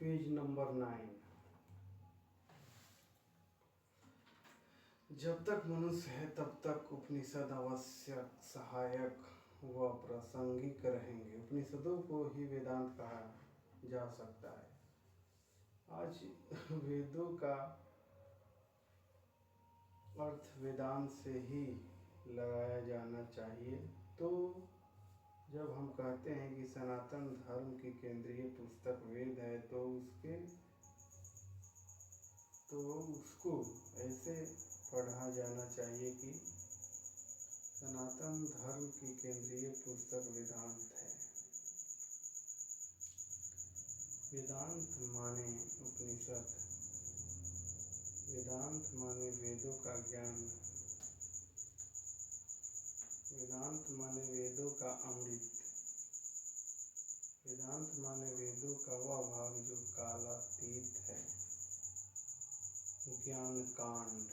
Page number 9। जब तक मनुष्य है तब तक उपनिषद आवश्यक, सहायक व प्रासंगिक रहेंगे। उपनिषदों को ही वेदांत कहा जा सकता है। आज वेदों का अर्थ वेदांत से ही लगाया जाना चाहिए। तो जब हम कहते हैं कि सनातन धर्म की केंद्रीय पुस्तक वेद है, तो उसको ऐसे पढ़ा जाना चाहिए कि सनातन धर्म की केंद्रीय पुस्तक वेदांत है। वेदांत माने उपनिषद, वेदांत माने वेदों का ज्ञान, वेदांत माने वेदों का अमृत, वेदांत माने वेदों का वह भाग जो कालातीत है, ज्ञान कांड।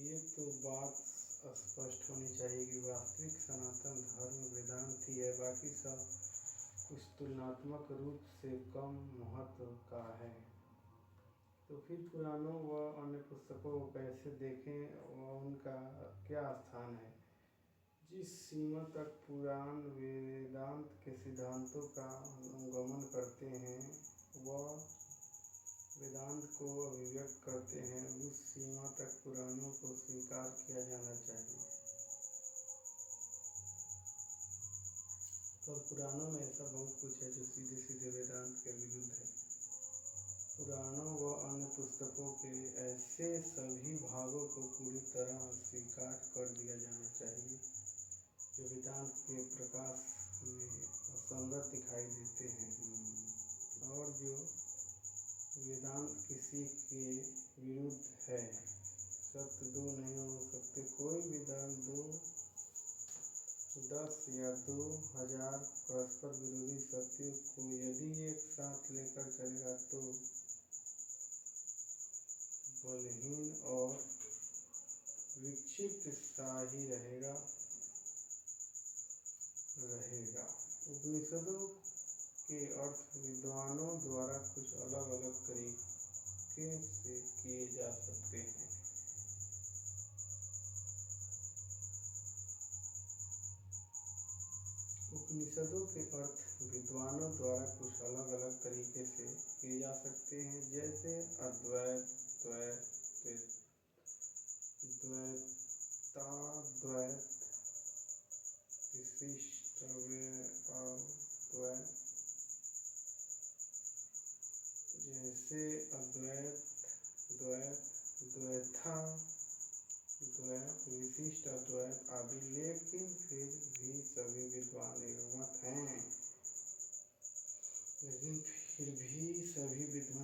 ये तो बात स्पष्ट होनी चाहिए कि वास्तविक सनातन धर्म वेदांत ही है, बाकी सब कुछ तुलनात्मक रूप से कम महत्व का है। तो फिर पुराणों व अन्य पुस्तकों को कैसे देखें व उनका क्या स्थान है। जिस सीमा तक पुराण वेदांत के सिद्धांतों का अनुगमन करते हैं व वेदांत को अभिव्यक्त करते हैं, उस सीमा तक पुराणों को स्वीकार किया जाना चाहिए। पर पुराणों में ऐसा बहुत कुछ है जो सीधे सीधे वेदांत के विरुद्ध है। पुराणों व अन्य पुस्तकों के ऐसे सभी भागों को पूरी तरह स्वीकार कर दिया जाना चाहिए जो वेदांत के प्रकाश में असंगत दिखाई देते हैं और जो वेदांत किसी के विरुद्ध है। सत्य दो नहीं हो सकते। कोई वेदांत 2, 10 या 2000 परस्पर विरोधी सत्यों को यदि एक साथ लेकर चलेगा तो बलहीन और विक्षिप्त सा ही रहेगा। उपनिषदों के अर्थ विद्वानों द्वारा कुछ अलग अलग तरीके से किए जा सकते हैं। उपनिषदों के अर्थ विद्वानों द्वारा कुछ अलग अलग तरीके से किए जा सकते हैं, जैसे अद्वैत, द्वैत, द्वैताद्वैत, विशिष्टाद्वैत। जैसे अद्वैत, द्वैत, द्वैताद्वैत, विशिष्ट अद्वैत आदि। लेकिन फिर भी सभी विद्वान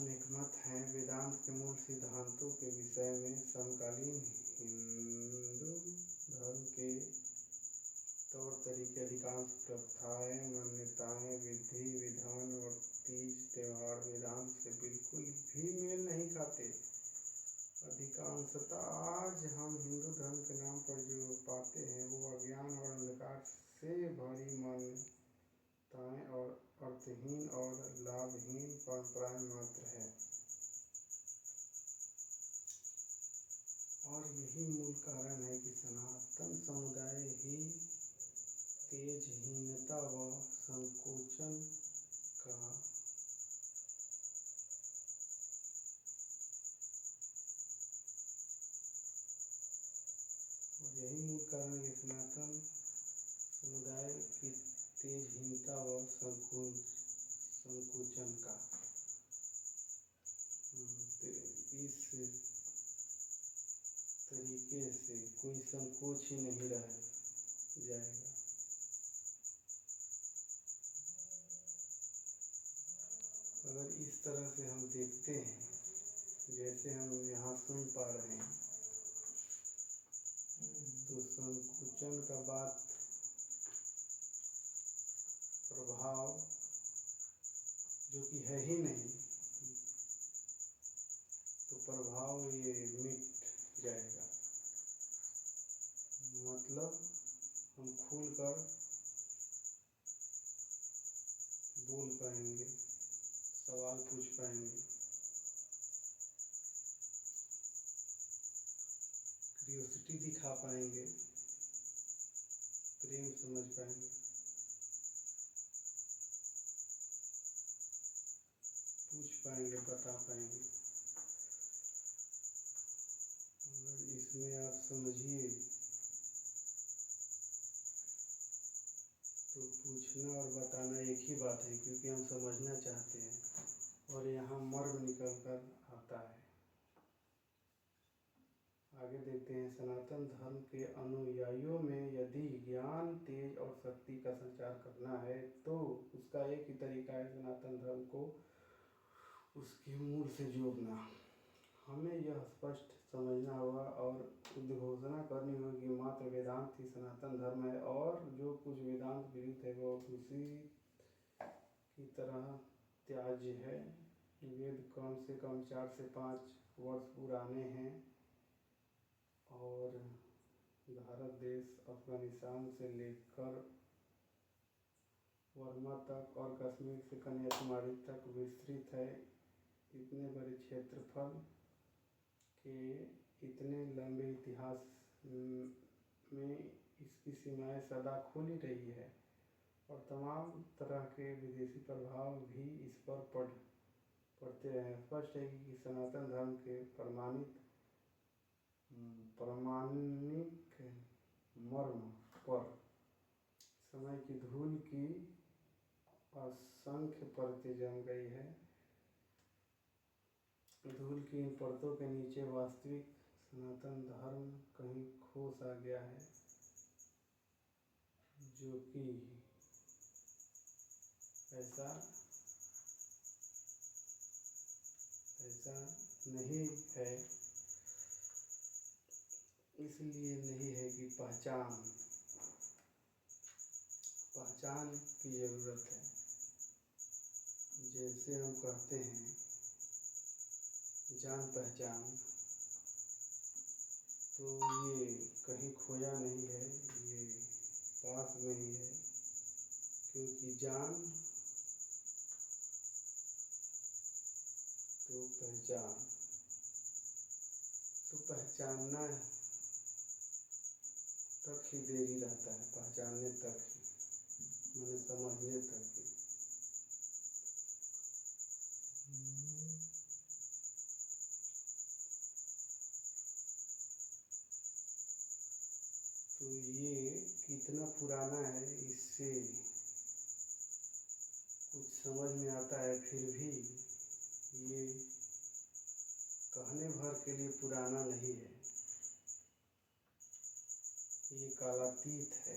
एकमत हैं। वेदांत के मूल सिद्धांतों के विषय में समकालीन हिंदू धर्म के तौर तरीके, अधिकांश प्रथाएं, मान्यताएं, विधि विधान और तीज त्योहार वेदांत से बिल्कुल भी मेल नहीं खाते। अधिकांशतः आज हम हिंदू धर्म के नाम पर जो पाते हैं वो अज्ञान और अंधकार से भरी मान्यताएं और अर्थहीन और लाभहीन परंपराएं मात्र है। और यही मूल कारण है कि सनातन समुदाय ही तेजहीनता व संकोचन का तेजहीनता व संकोचन का इस तरीके से कोई संकोच ही नहीं रह जाएगा। अगर इस तरह से हम देखते हैं जैसे हम यहाँ सुन पा रहे हैं, तो संकोचन का बात प्रभाव जो कि है ही नहीं, तो प्रभाव ये मिट जाएगा। मतलब हम खुलकर बोल पाएंगे, सवाल पूछ पाएंगे, क्यूरियोसिटी दिखा पाएंगे, प्रेम समझ पाएंगे, पूछ पाएंगे, बता पाएंगे। अगर इसमें आप समझिए तो पूछना और बताना एक ही बात है, क्योंकि हम समझना चाहते हैं और यहाँ मर्म निकल कर आता है। आगे देखते हैं, सनातन धर्म के अनुयायियों में यदि ज्ञान, तेज और शक्ति का संचार करना है तो उसका एक ही तरीका है, सनातन धर्म को उसके मूल से जोड़ना। हमें यह स्पष्ट समझना होगा और उद्घोषणा करनी होगी कि मात्र वेदांत ही सनातन धर्म है और जो कुछ वेदांत विरुद्ध है वो उसी की तरह त्याज्य है। वेद कम से कम 4 से 5 वर्ष पुराने हैं और भारत देश अफगानिस्तान से लेकर वर्मा तक और कश्मीर से कन्याकुमारी तक विस्तृत है। इतने बड़े क्षेत्रफल के इतने लंबे इतिहास में इसकी सीमाएं सदा खुली रही है और तमाम तरह के विदेशी प्रभाव भी इस पर पड़ते रहे। स्पष्ट है कि सनातन धर्म के प्रामाणिक मर्म पर समय की धूल की असंख्य परतें जम गई है। धूल की इन परतों के नीचे वास्तविक सनातन धर्म कहीं खो सा गया है, जो कि ऐसा नहीं है। इसलिए नहीं है कि पहचान की ज़रूरत है। जैसे हम कहते हैं जान पहचान, तो ये कहीं खोया नहीं है, ये पास में ही है। क्योंकि जान तो पहचान, तो पहचानना तक ही देरी रहता है, पहचानने तक ही, मैंने समझने तक ही। तो ये कितना पुराना है इससे कुछ समझ में आता है, फिर भी ये कहने भर के लिए पुराना नहीं है, ये कालातीत है।